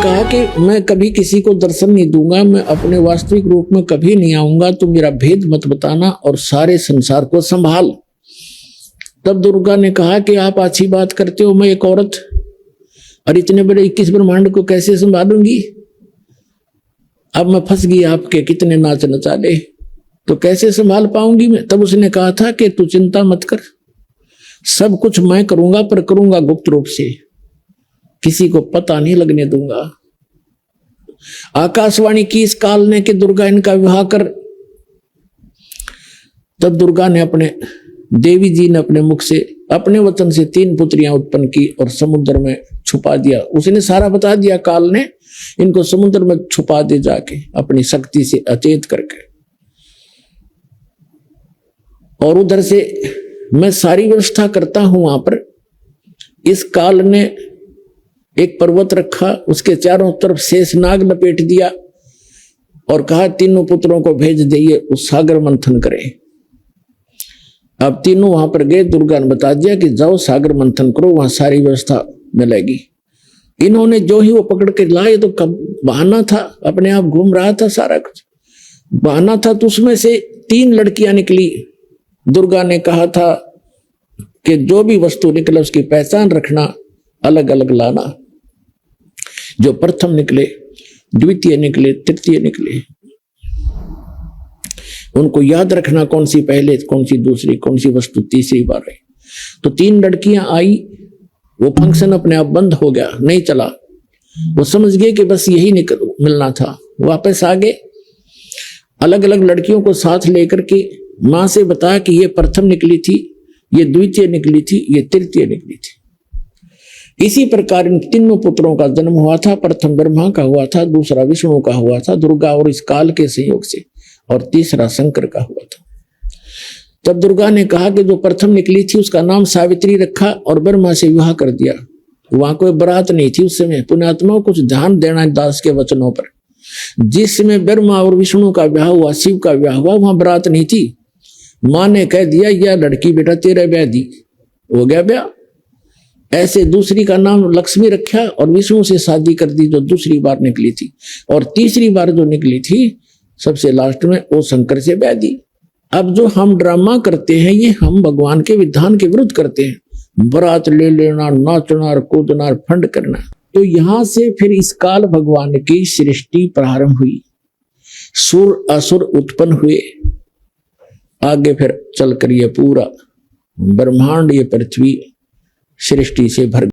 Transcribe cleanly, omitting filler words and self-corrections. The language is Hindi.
कहा कि मैं कभी किसी को दर्शन नहीं दूंगा, मैं अपने वास्तविक रूप में कभी नहीं आऊंगा, तो मेरा भेद मत बताना और सारे संसार को संभाल। तब दुर्गा ने कहा कि आप अच्छी बात करते हो, मैं एक औरत और इतने बड़े 21 ब्रह्मांड को कैसे संभालूंगी। अब मैं फंस गई, आपके कितने नाच नचाले, तो कैसे संभाल पाऊंगी मैं। तब उसने कहा था कि तू चिंता मत कर, सब कुछ मैं करूंगा, पर करूंगा गुप्त रूप से, किसी को पता नहीं लगने दूंगा। आकाशवाणी की इस काल ने कि दुर्गा इनका विवाह कर। तब दुर्गा ने देवी जी ने अपने मुख से, अपने वचन से 3 पुत्रियां उत्पन्न की और समुद्र में छुपा दिया। उसने सारा बता दिया काल ने, इनको समुद्र में छुपा दे जाके अपनी शक्ति से अचेत करके। और उधर से मैं सारी व्यवस्था करता हूं। वहां पर इस काल ने एक पर्वत रखा, उसके चारों तरफ शेष नाग लपेट दिया और कहा तीनों पुत्रों को भेज दिए, उस सागर मंथन करें। अब तीनों वहां पर गए। दुर्गा ने बता दिया कि जाओ सागर मंथन करो, वहां सारी व्यवस्था मिलेगी। इन्होंने जो ही वो पकड़ के लाए, तो कब बहाना था, अपने आप घूम रहा था, सारा कुछ बहाना था। तो उसमें से 3 लड़कियां निकली। दुर्गा ने कहा था कि जो भी वस्तु निकले उसकी पहचान रखना, अलग अलग लाना। जो प्रथम निकले, द्वितीय निकले, तृतीय निकले, उनको याद रखना कौन सी पहले, कौन सी दूसरी, कौन सी वस्तु तीसरी बार है। तो 3 लड़कियां आई, वो फंक्शन अपने आप बंद हो गया, नहीं चला। वो समझ गए कि बस यही मिलना था। वापस आ गए, अलग अलग लड़कियों को साथ लेकर के मां से बताया कि ये प्रथम निकली थी, ये द्वितीय निकली थी, ये तृतीय निकली थी। इसी प्रकार इन तीनों पुत्रों का जन्म हुआ था। प्रथम ब्रह्मा का हुआ था, दूसरा विष्णु का हुआ था, दुर्गा और इस काल के संयोग से, और तीसरा शंकर का हुआ था। तब दुर्गा ने कहा कि जो प्रथम निकली थी उसका नाम सावित्री रखा और ब्रह्मा से विवाह कर दिया। वहां कोई बारात नहीं थी उस समय। पुण्यात्माओं कुछ ध्यान देना दास के वचनों पर। जिस समय ब्रह्मा और विष्णु का विवाह हुआ, शिव का विवाह हुआ, वहां बारात नहीं थी। मां ने कह दिया यह लड़की बेटा तेरे ब्याह दी, हो गया ब्याह। ऐसे दूसरी का नाम लक्ष्मी रखा और विष्णु से शादी कर दी, जो दूसरी बार निकली थी। और तीसरी बार जो निकली थी सबसे लास्ट में, वो शंकर से ब्याह दी। अब जो हम ड्रामा करते हैं, ये हम भगवान के विधान के विरुद्ध करते हैं। बारात ले लेना, नाचना और कूदना और फंड करना। तो यहां से फिर इस काल भगवान की सृष्टि प्रारंभ हुई, सुर असुर उत्पन्न हुए। आगे फिर चलकर ये पूरा ब्रह्मांड, ये पृथ्वी सृष्टि से भर